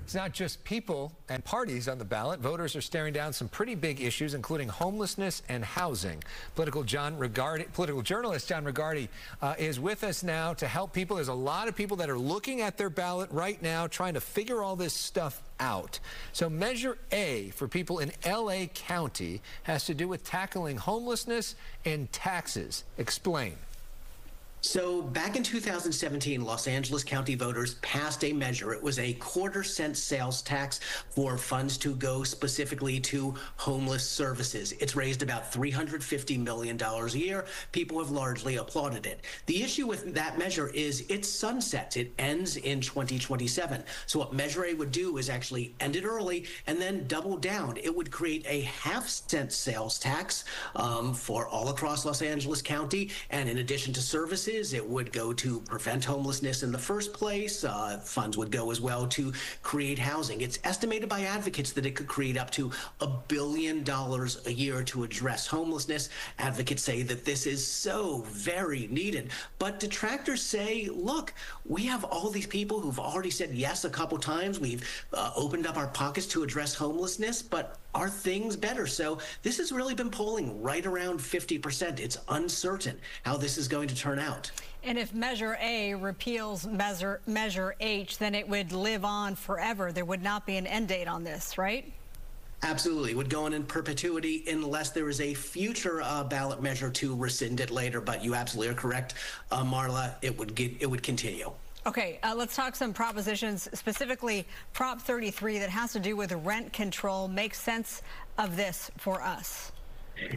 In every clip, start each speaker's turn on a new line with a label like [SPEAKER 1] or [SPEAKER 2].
[SPEAKER 1] It's not just people and parties on the ballot. Voters are staring down some pretty big issues, including homelessness and housing. Political journalist Jon Regardie is with us now to help people. There's a lot of people that are looking at their ballot right now, trying to figure all this stuff out. So Measure A for people in L.A. County has to do with tackling homelessness and taxes. Explain.
[SPEAKER 2] So back in 2017, Los Angeles County voters passed a measure. It was a quarter-cent sales tax for funds to go specifically to homeless services. It's raised about $350 million a year. People have largely applauded it. The issue with that measure is it sunsets. It ends in 2027. So what Measure A would do is actually end it early and then double down. It would create a half-cent sales tax for all across Los Angeles County. And in addition to services, it would go to prevent homelessness in the first place. Funds would go as well to create housing. It's estimated by advocates that it could create up to $1 billion a year to address homelessness. Advocates say that this is so very needed. But detractors say, look, we have all these people who've already said yes a couple times. We've opened up our pockets to address homelessness, but are things better? So this has really been polling right around 50%. It's uncertain how this is going to turn out.
[SPEAKER 3] And if Measure A repeals Measure H, then it would live on forever. There would not be an end date on this, right?
[SPEAKER 2] Absolutely. It would go on in perpetuity unless there is a future ballot measure to rescind it later. But you absolutely are correct, Marla. It would continue.
[SPEAKER 3] Okay, let's talk some propositions, specifically Prop 33 that has to do with rent control. Make sense of this for us.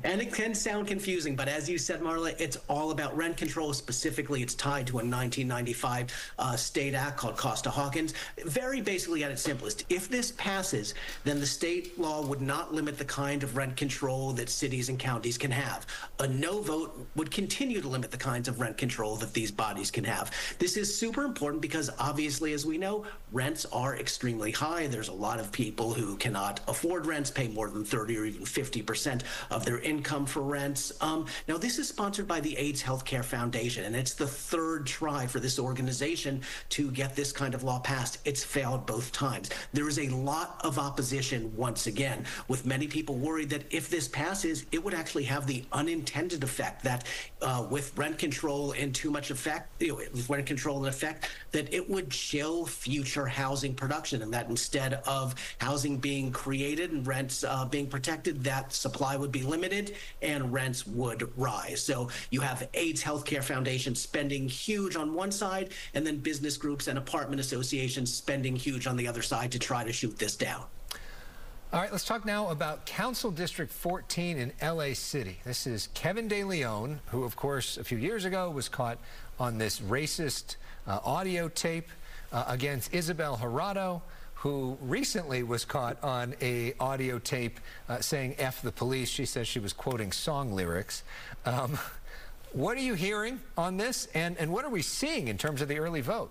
[SPEAKER 2] And it can sound confusing, but as you said, Marla, it's all about rent control. Specifically, it's tied to a 1995 state act called Costa-Hawkins. Very basically, at its simplest, if this passes, then the state law would not limit the kind of rent control that cities and counties can have. A no vote would continue to limit the kinds of rent control that these bodies can have. This is super important because, obviously, as we know, rents are extremely high. There's a lot of people who cannot afford rents, pay more than 30 or even 50% of their income for rents. Now, this is sponsored by the AIDS Healthcare Foundation, and it's the third try for this organization to get this kind of law passed. It's failed both times. There is a lot of opposition once again, with many people worried that if this passes, it would actually have the unintended effect that with rent control in too much effect, with rent control in effect, that it would chill future housing production, and that instead of housing being created and rents being protected, that supply would be limited and rents would rise. So you have AIDS Healthcare Foundation spending huge on one side, and then business groups and apartment associations spending huge on the other side to try to shoot this down.
[SPEAKER 1] All right, let's talk now about Council District 14 in L.A. City. This is Kevin De Leon, who, of course, a few years ago was caught on this racist audio tape against Isabel Jurado, who recently was caught on a audio tape saying F the police. She says she was quoting song lyrics. What are you hearing on this, and what are we seeing in terms of the early vote?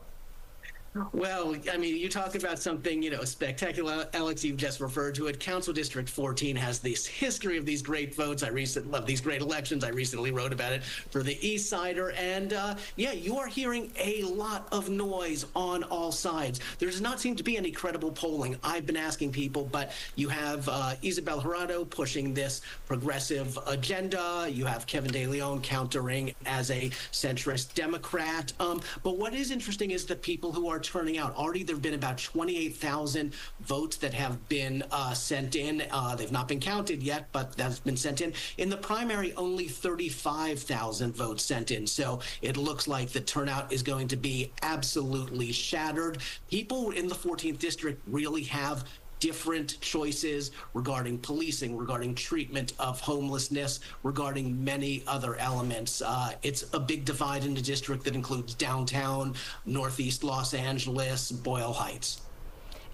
[SPEAKER 2] Well, I mean, you talk about something, spectacular, Alex. You've just referred to it. Council District 14 has this history of these great votes. Love these great elections. I recently wrote about it for the East Sider. And yeah, you are hearing a lot of noise on all sides. There does not seem to be any credible polling. I've been asking people, but you have Isabel Jurado pushing this progressive agenda. You have Kevin De Leon countering as a centrist Democrat. But what is interesting is that people who are turning out. Already there have been about 28,000 votes that have been sent in. They've not been counted yet, but that's been sent in. In the primary, only 35,000 votes sent in. So it looks like the turnout is going to be absolutely shattered. People in the 14th district really have different choices regarding policing, regarding treatment of homelessness, regarding many other elements. It's a big divide in the district that includes downtown, northeast Los Angeles, Boyle Heights.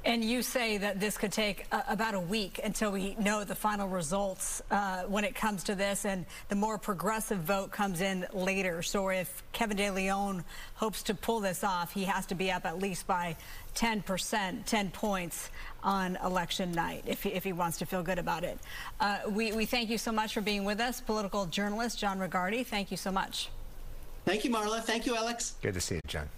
[SPEAKER 3] And you say that this could take about a week until we know the final results when it comes to this, and the more progressive vote comes in later. So if Kevin De Leon hopes to pull this off, he has to be up at least by 10%, 10 points on election night if he wants to feel good about it. We thank you so much for being with us. Political journalist Jon Regardie, thank you so much.
[SPEAKER 2] Thank you, Marla. Thank you, Alex.
[SPEAKER 1] Good to see you, Jon.